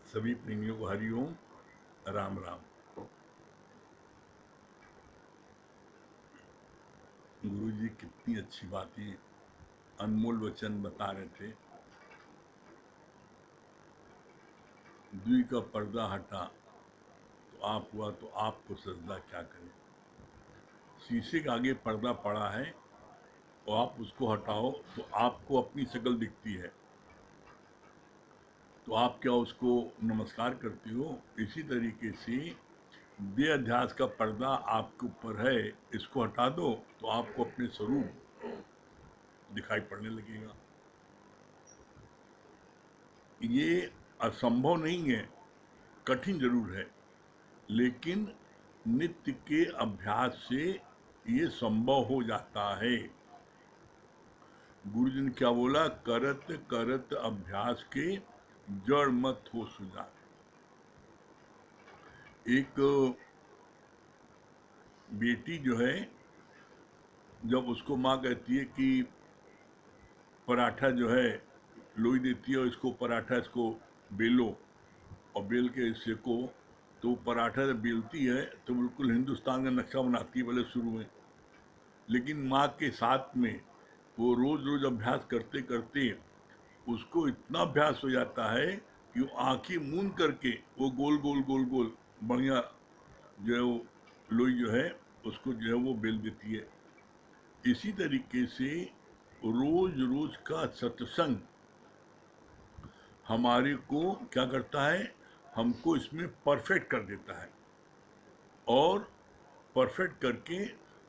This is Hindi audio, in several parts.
सभी प्रेमियों को हरिओम, राम राम। गुरु जी कितनी अच्छी बातें, अनमोल वचन बता रहे थे। द्वी का पर्दा हटा तो आप हुआ, तो आपको सजदा क्या करें। शीशे के आगे पर्दा पड़ा है और आप उसको हटाओ तो आपको अपनी शक्ल दिखती है, तो आप क्या उसको नमस्कार करती हो। इसी तरीके से देह अध्यास का पर्दा आपके ऊपर है, इसको हटा दो तो आपको अपने स्वरूप दिखाई पड़ने लगेगा। ये असंभव नहीं है, कठिन जरूर है, लेकिन नित्य के अभ्यास से ये संभव हो जाता है। गुरु जी ने क्या बोला, करत करत अभ्यास के जड़ मत हो सुजान। एक बेटी जो है, जब उसको माँ कहती है कि पराठा जो है लोई देती है और इसको पराठा इसको बेलो और बेल के सेको, तो पराठा जब बेलती है तो बिल्कुल हिंदुस्तान का नक्शा बनाती है पहले शुरू में, लेकिन माँ के साथ में वो रोज रोज अभ्यास करते करते उसको इतना अभ्यास हो जाता है कि वो आंखें मूंद करके वो गोल गोल गोल गोल बढ़िया जो है वो लोई जो है उसको जो है वो बेल देती है। इसी तरीके से रोज रोज का सत्संग हमारे को क्या करता है, हमको इसमें परफेक्ट कर देता है और परफेक्ट करके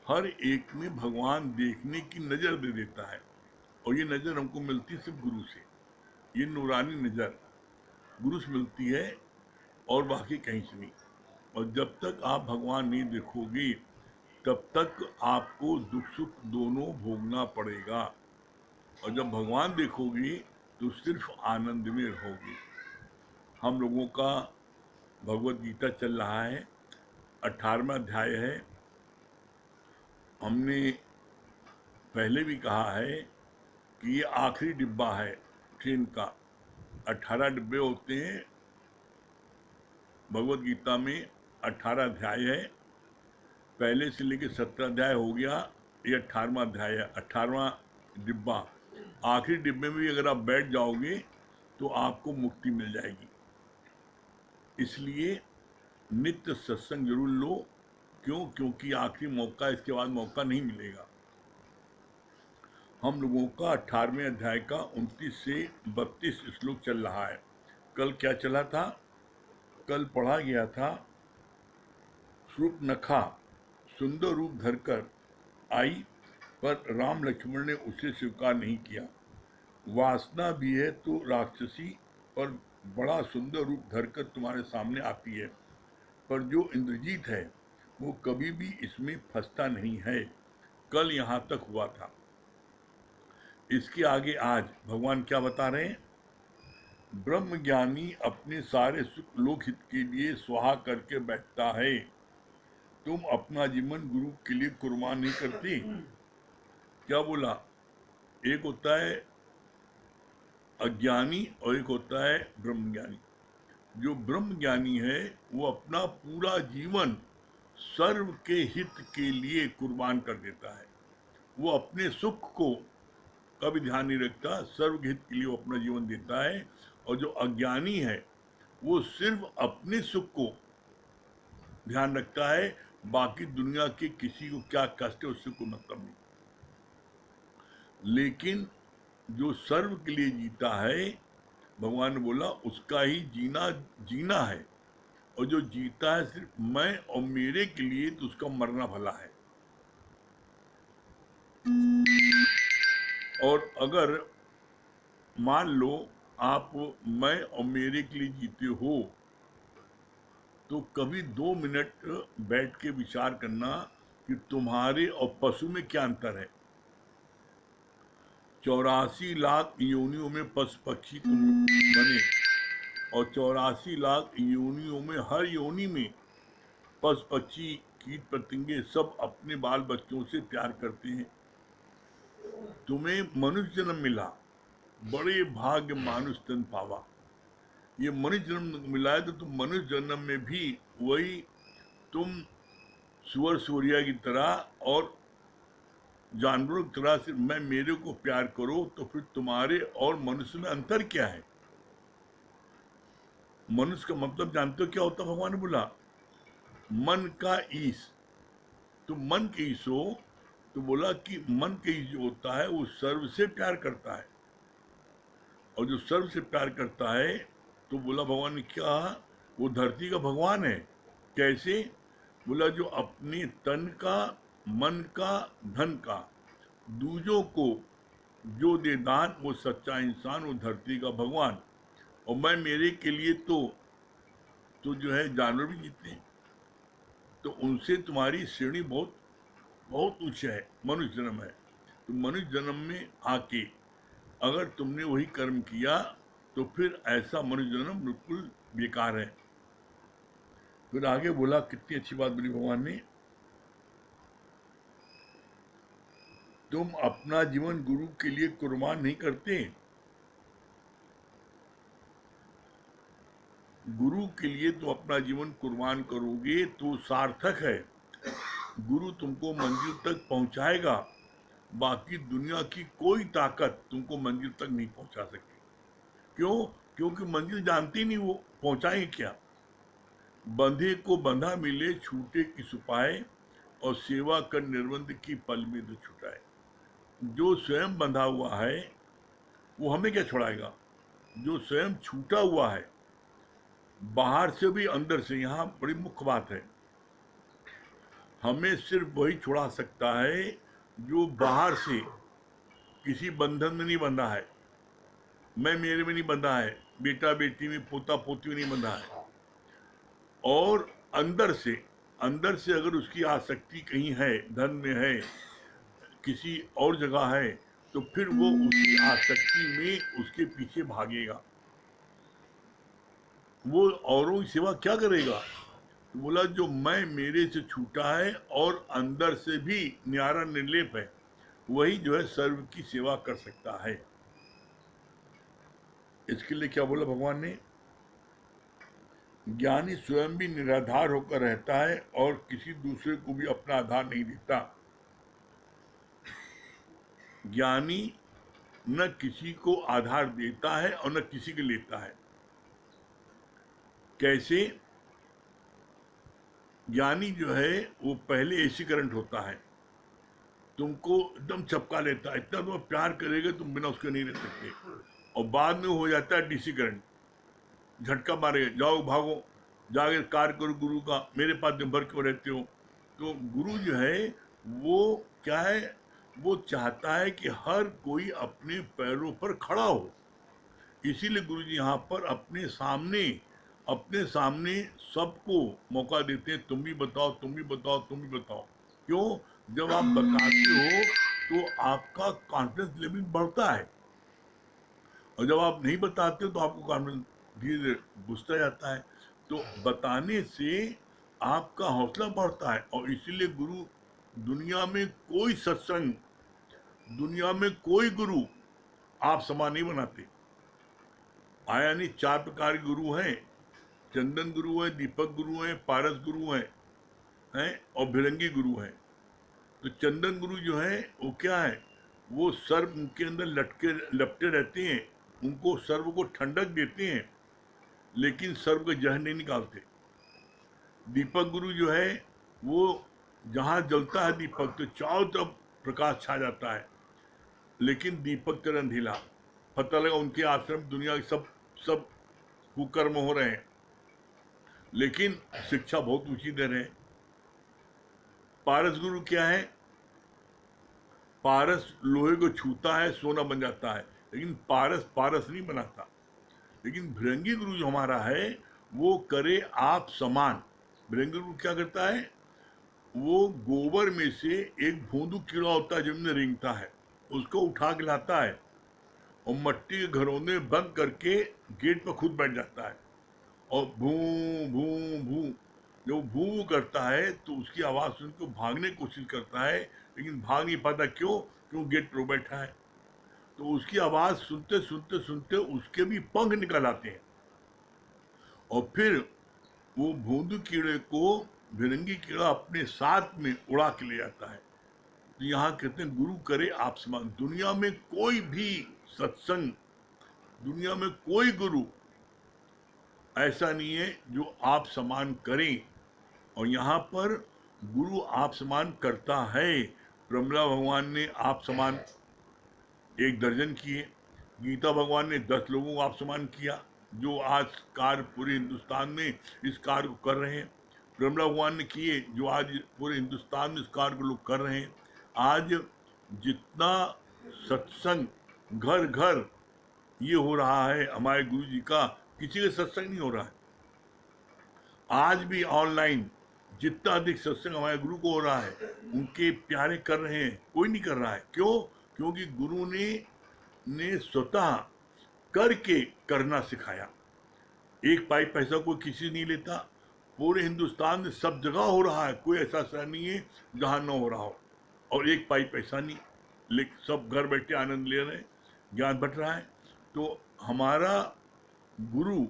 हर एक में भगवान देखने की नजर दे देता है। और ये नजर हमको मिलती है सिर्फ गुरु से, ये नूरानी नजर गुरु से मिलती है और बाकी कहीं से नहीं। और जब तक आप भगवान नहीं देखोगे तब तक आपको दुख सुख दोनों भोगना पड़ेगा, और जब भगवान देखोगे तो सिर्फ आनंद में रहोगे। हम लोगों का भगवत गीता चल रहा है, 18वां अध्याय है। हमने पहले भी कहा है कि ये आखिरी डिब्बा है ट्रेन का। 18 डिब्बे होते हैं भगवत गीता में, 18 अध्याय है, पहले से लेकर 17 अध्याय हो गया, ये 18वां अध्याय है, 18वां डिब्बा। आखिरी डिब्बे में भी अगर आप बैठ जाओगे तो आपको मुक्ति मिल जाएगी। इसलिए नित्य सत्संग जरूर लो। क्यों? क्योंकि आखिरी मौका, इसके बाद मौका नहीं मिलेगा। हम लोगों का 18वें अध्याय का 29 से 32 श्लोक चल रहा है। कल क्या चला था? कल पढ़ा गया था, शूर्पणखा सुंदर रूप धरकर आई, पर राम लक्ष्मण ने उसे स्वीकार नहीं किया। वासना भी है तो राक्षसी, पर बड़ा सुंदर रूप धरकर तुम्हारे सामने आती है। पर जो इंद्रजीत है वो कभी भी इसमें फंसता नहीं है। कल यहाँ तक हुआ था। इसके आगे आज भगवान क्या बता रहे हैं? ब्रह्म ज्ञानी अपने सारे सुख लोक हित के लिए स्वाहा करके बैठता है। तुम अपना जीवन गुरु के लिए कुर्बान नहीं करती। क्या बोला? एक होता है अज्ञानी और एक होता है ब्रह्म ज्ञानी। जो ब्रह्म ज्ञानी है वो अपना पूरा जीवन सर्व के हित के लिए कुर्बान कर देता है। वो अपने सुख को कभी ध्यान नहीं रखता, सर्व के हित के लिए वो अपना जीवन देता है। और जो अज्ञानी है वो सिर्फ अपने सुख को ध्यान रखता है, बाकी दुनिया के किसी को क्या कष्ट है उससे कोई मतलब नहीं। लेकिन जो सर्व के लिए जीता है, भगवान ने बोला उसका ही जीना जीना है। और जो जीता है सिर्फ मैं और मेरे के लिए, तो उसका मरना भला है। और अगर मान लो आप मैं और मेरे के लिए जीते हो, तो कभी 2 मिनट बैठ के विचार करना कि तुम्हारे और पशु में क्या अंतर है। 84 लाख योनियों में पशु पक्षी तुम बने, और 84 लाख योनियों में हर योनि में पशु पक्षी कीट पतंगे सब अपने बाल बच्चों से प्यार करते हैं। तुम्हें मनुष्य जन्म मिला, बड़े भाग्य मानुष तन पावा। ये मनुष्य जन्म मिला है तो तुम मनुष्य जन्म में भी वही तुम सुअर सूर्या की तरह और जानवरों की तरह से मैं मेरे को प्यार करो, तो फिर तुम्हारे और मनुष्य में अंतर क्या है? मनुष्य का मतलब जानते हो क्या होता? भगवान ने बोला मन का ईश। तो मन के ईश हो, तो बोला कि मन के ईश जो होता है वो सर्व से प्यार करता है, और जो सर्व से प्यार करता है तो बोला भगवान ने क्या, वो धरती का भगवान है। कैसे? बोला जो अपने तन का, मन का, धन का, दूजों को जो दे दान, वो सच्चा इंसान, वो धरती का भगवान। और मैं मेरे के लिए तो जो है जानवर भी जीते हैं, तो उनसे तुम्हारी श्रेणी बहुत बहुत ऊंचा है, मनुष्य जन्म है। तो मनुष्य जन्म में आके अगर तुमने वही कर्म किया तो फिर ऐसा मनुष्य जन्म बिल्कुल बेकार है। फिर आगे बोला, कितनी अच्छी बात बोली भगवान ने, तुम अपना जीवन गुरु के लिए कुर्बान नहीं करते। गुरु के लिए तो अपना जीवन कुर्बान करोगे तो सार्थक है, गुरु तुमको मंजिल तक पहुंचाएगा, बाकी दुनिया की कोई ताकत तुमको मंजिल तक नहीं पहुंचा सकती। क्यों? क्योंकि मंजिल जानती नहीं वो पहुंचाएंगे क्या। बंधे को बंधा मिले, छूटे की सुपाए, और सेवा कर निर्बंध की पल में तो छुटाए। जो स्वयं बंधा हुआ है वो हमें क्या छुड़ाएगा? जो स्वयं छूटा हुआ है, बाहर से भी अंदर से, यहाँ बड़ी मुख्य बात है, हमें सिर्फ वही छुड़ा सकता है जो बाहर से किसी बंधन में नहीं बंधा है। मैं मेरे में नहीं बंधा है, बेटा बेटी में, पोता पोती में नहीं बंधा है। और अंदर से अगर उसकी आसक्ति कहीं है, धन में है, किसी और जगह है, तो फिर वो उसी आसक्ति में उसके पीछे भागेगा। वो औरों की सेवा क्या करेगा? तो बोला जो मैं मेरे से छूटा है और अंदर से भी न्यारा निर्लेप है, वही जो है सर्व की सेवा कर सकता है। इसके लिए क्या बोला भगवान ने, ज्ञानी स्वयं भी निराधार होकर रहता है और किसी दूसरे को भी अपना आधार नहीं देता। ज्ञानी न किसी को आधार देता है और न किसी के लेता है। कैसे? ज्ञानी जो है वो पहले एसी करंट होता है, तुमको एकदम चपका लेता है, इतना तुम्हें प्यार करेगा तुम बिना उसके नहीं रह सकते, और बाद में हो जाता है डीसी करंट, झटका मारेगा, जाओ भागो, जाके कार्य करो गुरु का, मेरे पास दिन भर क्यों रहते हो। तो गुरु जो है वो क्या है, वो चाहता है कि हर कोई अपने पैरों पर खड़ा हो। इसीलिए गुरु जी यहाँ पर अपने सामने सबको मौका देते हैं, तुम भी बताओ, तुम भी बताओ, तुम भी बताओ। क्यों? जब आप बताते हो तो आपका कॉन्फिडेंस लेवल बढ़ता है, और जब आप नहीं बताते हो तो आपको कॉन्फिडेंस धीरे धीरे बुझता जाता है। तो बताने से आपका हौसला बढ़ता है, और इसीलिए गुरु, दुनिया में कोई सत्संग, दुनिया में कोई गुरु आप समान नहीं बनाते। आया नहीं, 4 प्रकार के गुरु हैं, चंदन गुरु है, दीपक गुरु है, पारस गुरु हैं और भिरंगी गुरु हैं। तो चंदन गुरु जो है वो क्या है, वो सर्व उनके अंदर लपटे रहते हैं, उनको सर्व को ठंडक देते हैं, लेकिन सर्व का जहर नहीं निकालते। दीपक गुरु जो है वो जहाँ जलता है दीपक तो चारों तरफ प्रकाश छा जाता है, लेकिन दीपक तरह अंधेला। पता लगा उनके आश्रम दुनिया के सब सब कुकर्म हो रहे हैं, लेकिन शिक्षा बहुत ऊंची दे रहे हैं। पारस गुरु क्या है? पारस लोहे को छूता है सोना बन जाता है, लेकिन पारस पारस नहीं बनाता। लेकिन भृंगी गुरु जो हमारा है वो करे आप समान। भृंगी गुरु क्या करता है, वो गोबर में से एक भोंदू कीड़ा होता है जमीन में रेंगता है, उसको उठा के लाता है और मट्टी के घरौंदे में बंद करके गेट पर खुद बैठ जाता है, और भू भू भू, जब भू करता है तो उसकी आवाज़ सुन के भागने की कोशिश करता है, लेकिन भाग नहीं पाता। क्यों? क्यों गेट पर बैठा है। तो उसकी आवाज़ सुनते सुनते सुनते उसके भी पंख निकल आते हैं, और फिर वो भोंदू कीड़े को भिरंगी कीड़ा अपने साथ में उड़ा के ले जाता है। तो यहाँ कहते हैं गुरु करे आप समान। दुनिया में कोई भी सत्संग, दुनिया में कोई गुरु ऐसा नहीं है जो आप समान करें। और यहाँ पर गुरु आप समान करता है। प्रमला भगवान ने आप समान 1 दर्जन किए, गीता भगवान ने 10 लोगों को आप समान किया, जो आज कार्य पूरे हिंदुस्तान में इस कार्य को कर रहे हैं। प्रमला भगवान ने किए जो आज पूरे हिंदुस्तान में इस कार्य को लोग कर रहे हैं। आज जितना सत्संग घर घर ये हो रहा है हमारे गुरु जी का, किसी का सत्संग नहीं हो रहा है। आज भी ऑनलाइन जितना अधिक सत्संग हमारे गुरु को हो रहा है, उनके प्यारे कर रहे हैं, कोई नहीं कर रहा है। क्यों? क्योंकि गुरु ने स्वतः करके करना सिखाया। एक पाई पैसा कोई किसी नहीं लेता। पूरे हिंदुस्तान में सब जगह हो रहा है, कोई ऐसा शहर नहीं है जहां न हो रहा हो। और एक पाई पैसा नहीं, लेकिन सब घर बैठे आनंद ले रहे हैं, ज्ञान बट रहा है। तो हमारा गुरु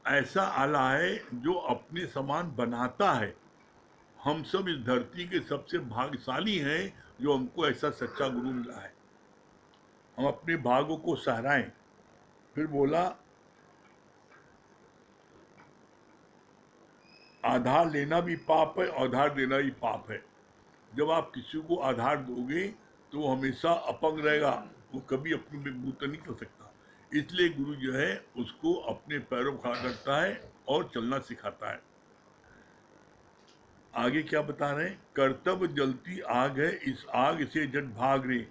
ऐसा आला है जो अपने समान बनाता है। हम सब इस धरती के सबसे भाग्यशाली हैं जो हमको ऐसा सच्चा गुरु मिला है। हम अपने भाग्यों को सहराएं। फिर बोला आधार लेना भी पाप है, आधार देना भी पाप है। जब आप किसी को आधार दोगे तो वो हमेशा अपंग रहेगा, वो कभी अपनी बलबूता नहीं कर सकता। इसलिए गुरु जो है उसको अपने पैरों पर खड़ा करता है और चलना सिखाता है। आगे क्या बता रहे हैं? कर्तव्य जलती आग है, इस आग से जट भाग रे।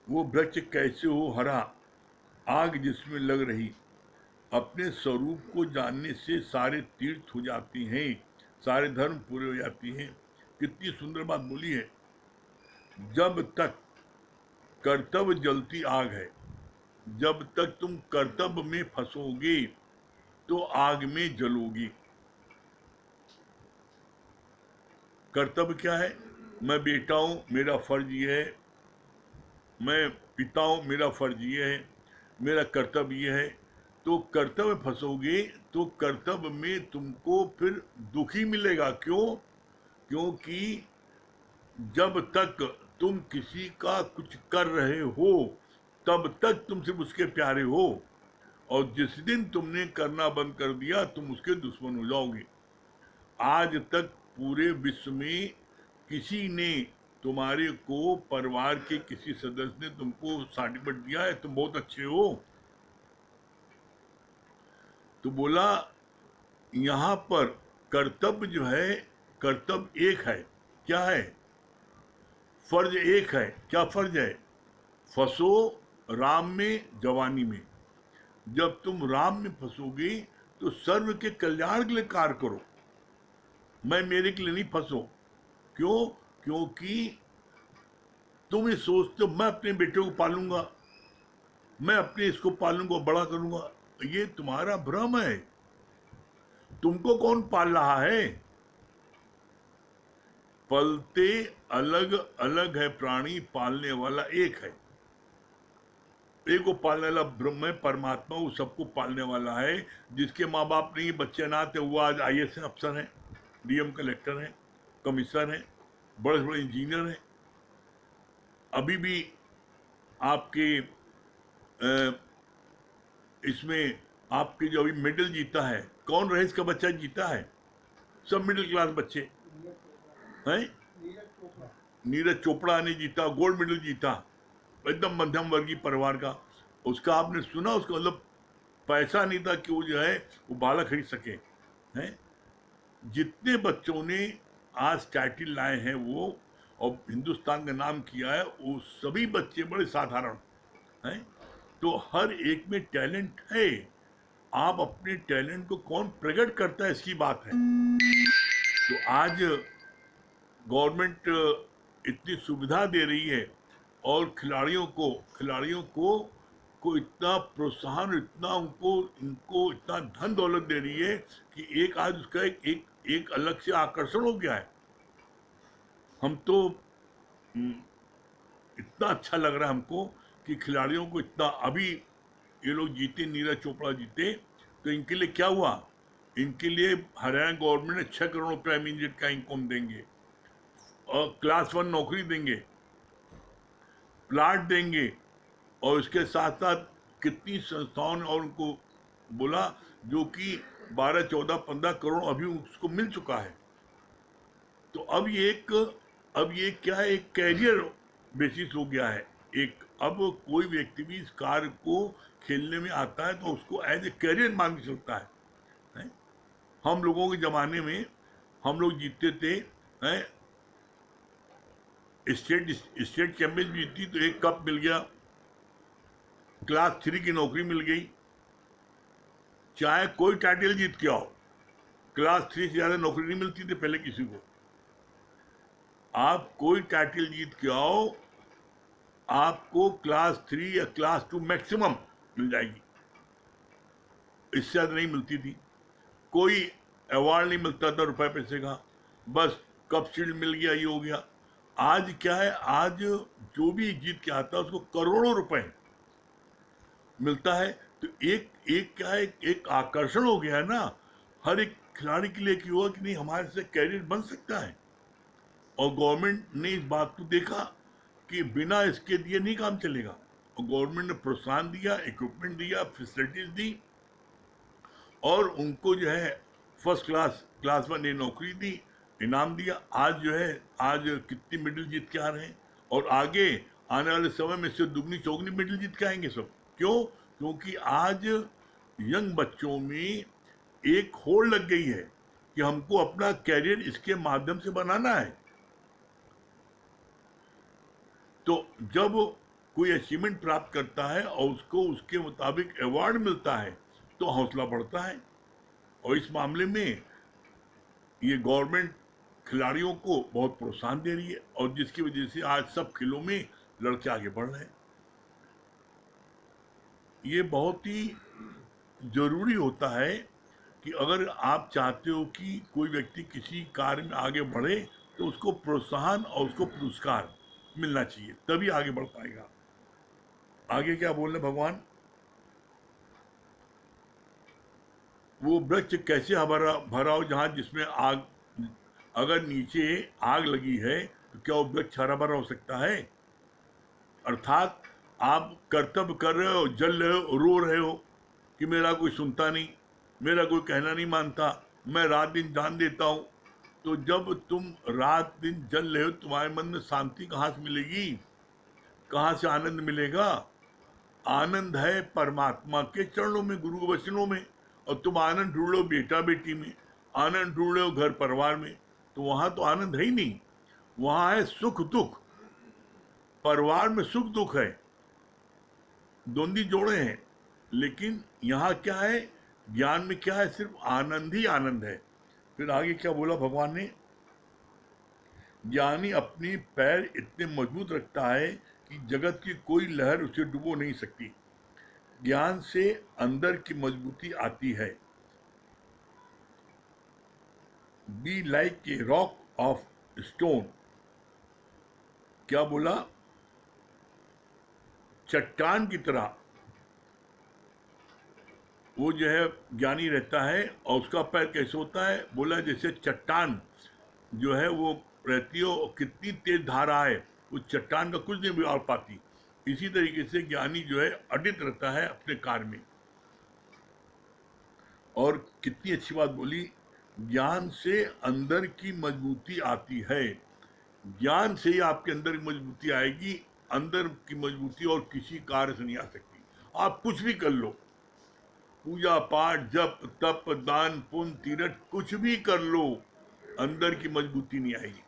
वो वृक्ष कैसे हो हरा, आग जिसमें लग रही। अपने स्वरूप को जानने से सारे तीर्थ हो जाते हैं, सारे धर्म पूरे हो जाते हैं। कितनी सुंदर बात बोली है। जब तक कर्तव्य जलती आग है, जब तक तुम कर्तव्य में फंसोगे तो आग में जलोगी। कर्तव्य क्या है? मैं बेटा हूं, मेरा फर्ज ये है। मैं पिता हूं, मेरा फर्ज ये है, मेरा कर्तव्य ये है। तो कर्तव्य फंसोगे तो कर्तव्य में तुमको फिर दुखी मिलेगा। क्यों? क्योंकि जब तक तुम किसी का कुछ कर रहे हो तब तक तुम सिर्फ उसके प्यारे हो, और जिस दिन तुमने करना बंद कर दिया तुम उसके दुश्मन हो जाओगे। आज तक पूरे विश्व में किसी ने तुम्हारे को, परिवार के किसी सदस्य ने तुमको सर्टिफिकेट दिया है तुम बहुत अच्छे हो? तो बोला यहां पर कर्तव्य जो है, कर्तव्य एक है। क्या है? फर्ज एक है। क्या फर्ज है? फंसो राम में, जवानी में। जब तुम राम में फंसोगे तो सर्व के कल्याण के लिए कार्य करो, मैं मेरे के लिए नहीं फंसो। क्यों? क्योंकि तुम ये सोचते हो मैं अपने बेटे को पालूंगा, मैं अपने इसको पालूंगा, बड़ा करूंगा। ये तुम्हारा भ्रम है। तुमको कौन पाल रहा है? पलते अलग अलग है प्राणी, पालने वाला एक है। एक को पालने वाला ब्रह्म है, परमात्मा वो सबको पालने वाला है। जिसके माँ बाप नहीं, बच्चे अनाथ है, वो आज IAS अफसर हैं, DM कलेक्टर हैं, कमिश्नर हैं, बड़े बड़े इंजीनियर हैं। अभी भी आपके इसमें आपके जो अभी मेडल जीता है, कौन रईस का बच्चा जीता है? सब मिडिल क्लास बच्चे हैं। नीरज चोपड़ा ने जीता, गोल्ड मेडल जीता, एकदम मध्यम वर्गीय परिवार का। उसका आपने सुना? उसका मतलब पैसा नहीं था कि वो जो है वो बाला खरीद सके हैं। जितने बच्चों ने आज टाइटल लाए हैं वो और हिंदुस्तान का नाम किया है, वो सभी बच्चे बड़े साधारण हैं। तो हर एक में टैलेंट है। आप अपने टैलेंट को कौन प्रकट करता है, इसकी बात है। तो आज गवर्नमेंट इतनी सुविधा दे रही है और खिलाड़ियों को इतना प्रोत्साहन, इतना इनको इतना धन दौलत दे रही है कि एक आज उसका एक अलग से आकर्षण हो गया है। हम तो इतना अच्छा लग रहा है हमको कि खिलाड़ियों को इतना अभी ये लोग जीते, नीरज चोपड़ा जीते, तो इनके लिए क्या हुआ? इनके लिए हरियाणा गवर्नमेंट ने 6 करोड़ रुपया इमीडिएट का इनकम देंगे, और क्लास 1 नौकरी देंगे, प्लाट देंगे, और इसके साथ साथ कितनी संस्थाओं ने और उनको बोला, जो कि 12, 14, 15 करोड़ अभी उसको मिल चुका है। तो अब ये क्या है, एक कैरियर बेसिस हो गया है। एक अब कोई व्यक्ति भी इस कार्य को खेलने में आता है तो उसको एज ए कैरियर मान के चलता है? हम लोगों के जमाने में हम लोग जीतते थे, हैं? स्टेट चैंपियन जीती तो एक कप मिल गया, क्लास 3 की नौकरी मिल गई। चाहे कोई टाइटल जीत के आओ, क्लास 3 से ज्यादा नौकरी नहीं मिलती थी पहले किसी को। आप कोई टाइटल जीत के आओ, आपको क्लास 3 या क्लास 2 मैक्सिमम मिल जाएगी, इससे ज्यादा नहीं मिलती थी। कोई अवार्ड नहीं मिलता था रुपए पैसे का, बस कप शील्ड मिल गया, ये हो गया। आज क्या है, आज जो भी जीत के आता है उसको करोड़ों रुपए मिलता है। तो एक एक क्या है, एक आकर्षण हो गया है ना हर एक खिलाड़ी के लिए कि हुआ कि नहीं, हमारे से कैरियर बन सकता है। और गवर्नमेंट ने इस बात को देखा कि बिना इसके दिए नहीं काम चलेगा, और गवर्नमेंट ने प्रोत्साहन दिया, इक्विपमेंट दिया, फैसिलिटीज दी, और उनको जो है फर्स्ट क्लास 1 ने नौकरी दी, इनाम दिया। आज जो है, आज कितनी मेडल जीत के आ रहे हैं, और आगे आने वाले समय में इससे दुगनी चौगनी मेडल जीत के आएंगे सब। क्यों? क्योंकि आज यंग बच्चों में एक होड़ लग गई है कि हमको अपना कैरियर इसके माध्यम से बनाना है। तो जब कोई अचीवमेंट प्राप्त करता है और उसको उसके मुताबिक अवार्ड मिलता है तो हौसला बढ़ता है। और इस मामले में ये गवर्नमेंट खिलाड़ियों को बहुत प्रोत्साहन दे रही है, और जिसकी वजह से आज सब खेलों में लड़के आगे बढ़ रहे हैं। ये बहुत ही जरूरी होता है कि अगर आप चाहते हो कि कोई व्यक्ति किसी कार्य में आगे बढ़े तो उसको प्रोत्साहन और उसको पुरस्कार मिलना चाहिए, तभी आगे बढ़ पाएगा। आगे क्या बोल रहे भगवान? वो वृक्ष कैसे भरा हो जहां जिसमें आग, अगर नीचे आग लगी है तो क्या वो वृक्ष हरा भरा हो सकता है? अर्थात आप कर्तव्य कर रहे हो, जल रहे हो, रो रहे हो कि मेरा कोई सुनता नहीं, मेरा कोई कहना नहीं मानता, मैं रात दिन जान देता हूं। तो जब तुम रात दिन जल रहे हो, तुम्हारे मन में शांति कहां से मिलेगी? कहां से आनंद मिलेगा? आनंद है परमात्मा के चरणों में, गुरु के वचनों में। और तुम आनंद ढूंढ लो बेटा बेटी में, आनंद ढूंढ लो घर परिवार में, तो वहां तो आनंद है ही नहीं। वहां है सुख दुख, परिवार में सुख दुख है, दोंदी जोड़े हैं। लेकिन यहाँ क्या है, ज्ञान में क्या है, सिर्फ आनंद ही आनंद है। फिर आगे क्या बोला भगवान ने? ज्ञानी अपनी पैर इतने मजबूत रखता है कि जगत की कोई लहर उसे डुबो नहीं सकती। ज्ञान से अंदर की मजबूती आती है। Be like a rock of stone. क्या बोला? चट्टान की तरह वो जो है ज्ञानी रहता है। और उसका पैर कैसे होता है? बोला जैसे चट्टान जो है वो रहती है, और कितनी तेज धारा है, उस चट्टान का कुछ नहीं बिगाड़ पाती। इसी तरीके से ज्ञानी जो है अडित रहता है अपने कार्य में। और कितनी अच्छी बात बोली, ज्ञान से अंदर की मजबूती आती है। ज्ञान से ही आपके अंदर की मजबूती आएगी। अंदर की मजबूती और किसी कार्य से नहीं आ सकती। आप कुछ भी कर लो, पूजा पाठ जप तप दान पुण्य तीरथ कुछ भी कर लो, अंदर की मजबूती नहीं आएगी।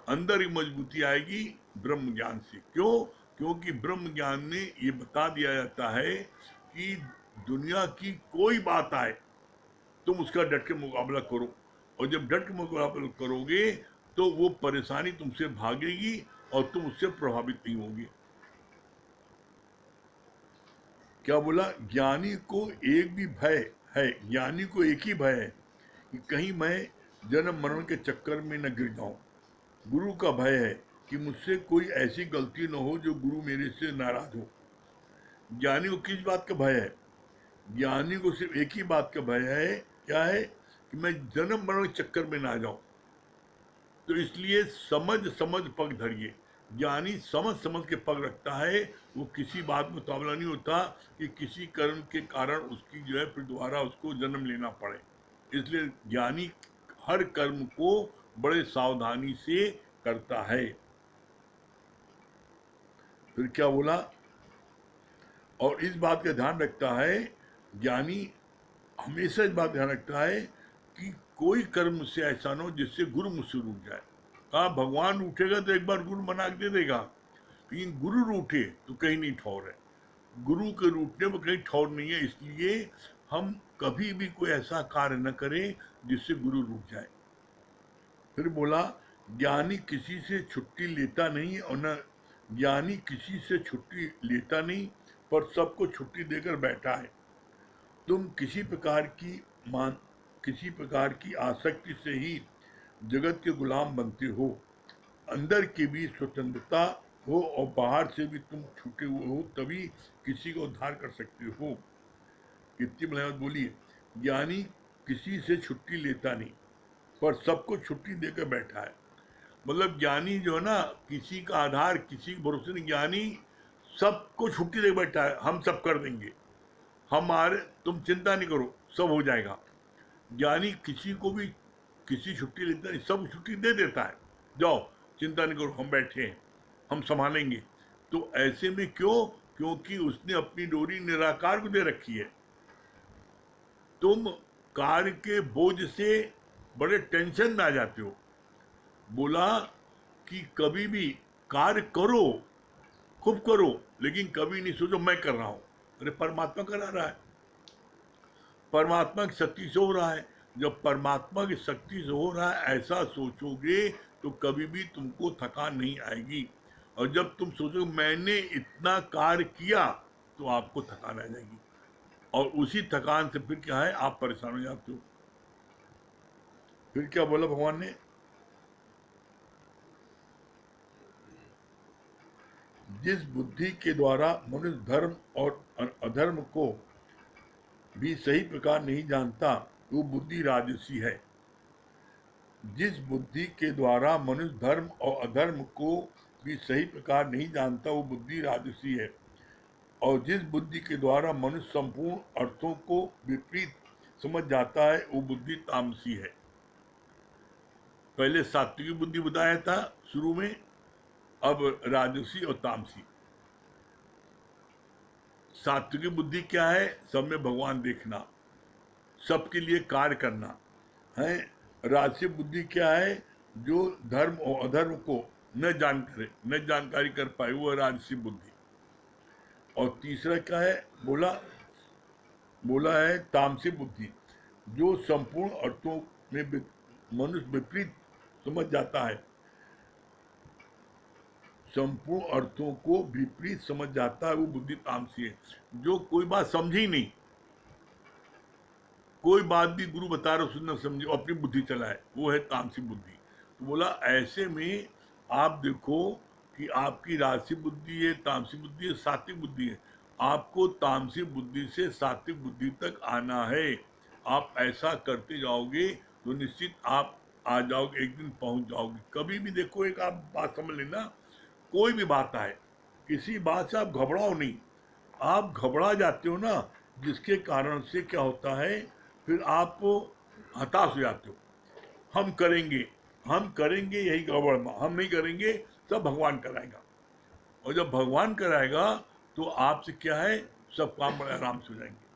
अंदर की मजबूती आएगी ब्रह्म ज्ञान से। क्यों? क्योंकि ब्रह्म ज्ञान में ये बता दिया जाता है कि दुनिया की कोई बात आए तुम उसका डट के मुकाबला करो, और जब डट के मुकाबला करोगे तो वो परेशानी तुमसे भागेगी और तुम उससे प्रभावित नहीं होगे। क्या बोला? ज्ञानी को एक भी भय है, ज्ञानी को एक ही भय है कि कहीं मैं जन्म मरण के चक्कर में न गिर जाऊं। गुरु का भय है कि मुझसे कोई ऐसी गलती न हो जो गुरु मेरे से नाराज हो। ज्ञानी को किस बात का भय है? ज्ञानी को सिर्फ एक ही बात का भय है, क्या है? कि मैं जन्म मरण के चक्कर में ना जाऊं। तो इसलिए समझ समझ पग धरिए। ज्ञानी समझ समझ के पग रखता है, वो किसी बात में उतावला नहीं होता कि किसी कर्म के कारण उसकी जो है फिर दोबारा उसको जन्म लेना पड़े। इसलिए ज्ञानी हर कर्म को बड़े सावधानी से करता है। फिर क्या बोला? और इस बात का ध्यान रखता है, ज्ञानी हमेशा इस बात ध्यान रखता है कि कोई कर्म से ऐसा ना हो जिससे गुरु मुझसे रूठ जाए। कहा भगवान रूठेगा तो एक बार गुरु बना के दे देगा, लेकिन गुरु रूठे तो कहीं नहीं ठौर है। गुरु के रूठने में कहीं ठौर नहीं है। इसलिए हम कभी भी कोई ऐसा कार्य न करें जिससे गुरु रूठ जाए। फिर बोला, ज्ञानी किसी से छुट्टी लेता नहीं, और न ज्ञानी किसी से छुट्टी लेता नहीं, पर सबको छुट्टी देकर बैठा है। तुम किसी प्रकार की आसक्ति से ही जगत के गुलाम बनते हो। अंदर की भी स्वतंत्रता हो और बाहर से भी तुम छूटे हुए हो, तभी किसी को उद्धार कर सकते हो। कितनी बढ़िया बोली है। ज्ञानी किसी से छुट्टी लेता नहीं, पर सबको छुट्टी देकर बैठा है। मतलब ज्ञानी जो है ना, किसी का आधार, किसी के भरोसे नहीं। ज्ञानी सबको छुट्टी देकर बैठा है, हम सब कर देंगे, हमारे, तुम चिंता नहीं करो, सब हो जाएगा। ज्ञानी किसी को भी किसी छुट्टी लेता नहीं, सब छुट्टी दे देता है, जाओ चिंता नहीं करो, हम बैठे हैं, हम संभालेंगे। तो ऐसे में क्यों? क्योंकि उसने अपनी डोरी निराकार को दे रखी है। तुम कार्य के बोझ से बड़े टेंशन में आ जाते हो। बोला कि कभी भी कार्य करो, खूब करो, लेकिन कभी नहीं सोचो मैं कर रहा हूं। अरे परमात्मा करा रहा है, परमात्मा की शक्ति से हो रहा है। जब परमात्मा की शक्ति से हो रहा है ऐसा सोचोगे तो कभी भी तुमको थकान नहीं आएगी। और जब तुम सोचोगे मैंने इतना कार्य किया, तो आपको थकान आ जाएगी, और उसी थकान से फिर क्या है, आप परेशान हो जाते हो। फिर क्या बोला भगवान ने? जिस बुद्धि के द्वारा मनुष्य धर्म और अधर्म को भी सही प्रकार नहीं जानता, वो बुद्धि राजसी है। जिस बुद्धि के द्वारा मनुष्य धर्म और अधर्म को भी सही प्रकार नहीं जानता, वो बुद्धि राजसी है। और जिस बुद्धि के द्वारा मनुष्य संपूर्ण अर्थों को विपरीत समझ जाता है, वो बुद्धि तामसी है। पहले सात्विक बुद्धि बताया था शुरू में, अब राजसी और तामसी। सात्विक बुद्धि क्या है? सब में भगवान देखना, सबके लिए कार्य करना है। राजसी बुद्धि क्या है? जो धर्म और अधर्म को न जानकारी कर पाए, वो राजसी बुद्धि। और तीसरा क्या है? बोला है तामसी बुद्धि, जो संपूर्ण अर्थों में मनुष्य विपरीत समझ जाता है, संपूर्ण अर्थों को विपरीत समझ जाता है, वो बुद्धि तामसी है। जो कोई बात समझी नहीं, कोई बात भी गुरु बता रहे उसने समझे, अपनी बुद्धि चलाए, वो है तामसी बुद्धि। तो बोला ऐसे में आप देखो कि आपकी राजसी बुद्धि है, तामसी बुद्धि है, सात्विक बुद्धि है। आपको तामसी बुद्धि से सात्विक बुद्धि तक आना है। आप ऐसा करते जाओगे तो निश्चित आप आ जाओगे, एक दिन पहुंच जाओगे। कभी भी देखो, एक आप बात समझ लेना, कोई भी बात आए, किसी बात से आप घबराओ नहीं। आप घबरा जाते हो ना, जिसके कारण से क्या होता है, फिर आप हताश हो जाते हो। हम करेंगे यही गड़बड़, हम नहीं करेंगे, सब भगवान कराएगा। और जब भगवान कराएगा तो आपसे क्या है, सब काम बड़े आराम से हो जाएंगे।